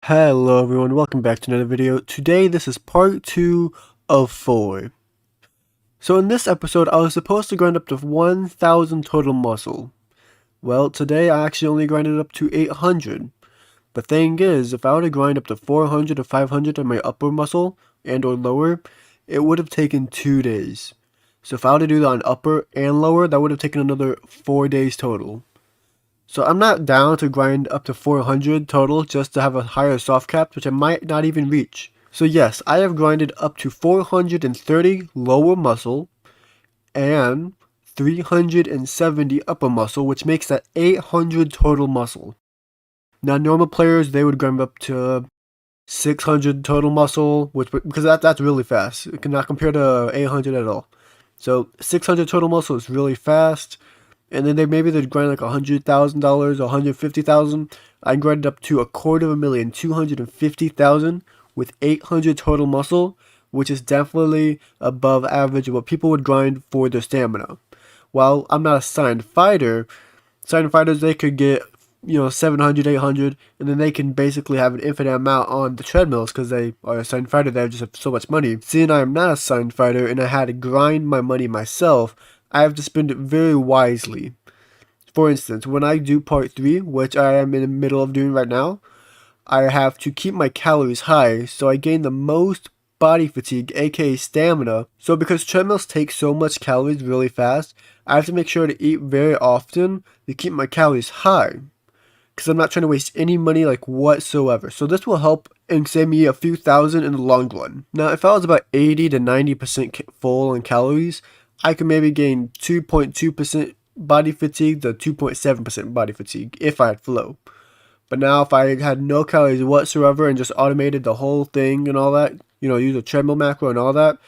Hello everyone, welcome back to another video. Today this is part 2 of 4. So in this episode I was supposed to grind up to 1000 total muscle. Well, today I actually only grinded up to 800. The thing is, if I were to grind up to 400 or 500 on my upper muscle and or lower, it would have taken 2 days. So if I were to do that on upper and lower, that would have taken another 4 days total. So I'm not down to grind up to 400 total just to have a higher soft cap, which I might not even reach. So yes, I have grinded up to 430 lower muscle and 370 upper muscle, which makes that 800 total muscle. Now normal players, they would grind up to 600 total muscle, because that's really fast. It cannot compare to 800 at all. So 600 total muscle is really fast. And then they'd grind like $100,000 or $150,000. I grinded up to $250,000, 250,000 with 800 total muscle, which is definitely above average of what people would grind for their stamina. While I'm not a signed fighter, signed fighters, they could get 700, 800, and then they can basically have an infinite amount on the treadmills because they are a signed fighter. They just have so much money. Seeing I am not a signed fighter and I had to grind my money myself, I have to spend it very wisely. For instance, when I do part 3, which I am in the middle of doing right now, I have to keep my calories high so I gain the most body fatigue, aka stamina. So because treadmills take so much calories really fast, I have to make sure to eat very often to keep my calories high. Because I'm not trying to waste any money like whatsoever. So this will help and save me a few thousand in the long run. Now if I was about 80 to 90% full on calories, I could maybe gain 2.2% body fatigue to 2.7% body fatigue if I had flow. But now if I had no calories whatsoever and just automated the whole thing and all that, use a treadmill macro and all that,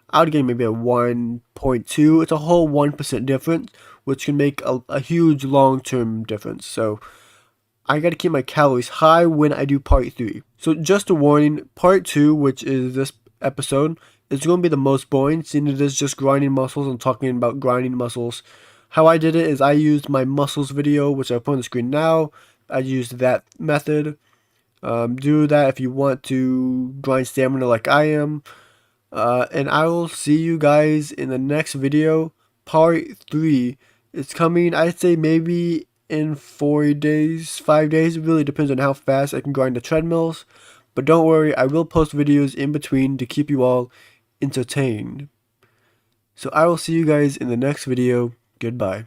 I would gain maybe a 1.2. It's a whole 1% difference, which can make a huge long-term difference. So I got to keep my calories high when I do part 3. So just a warning, part 2, which is this episode, is going to be the most boring, seeing it is just grinding muscles and talking about grinding muscles. How I did it is I used my muscles video, which I put on the screen now. I used that method. Do that if you want to grind stamina like I am. And I will see you guys in the next video. Part 3 is coming, I'd say maybe in 4 days, 5 days. It really depends on how fast I can grind the treadmills. But don't worry, I will post videos in between to keep you all entertained. So I will see you guys in the next video. Goodbye.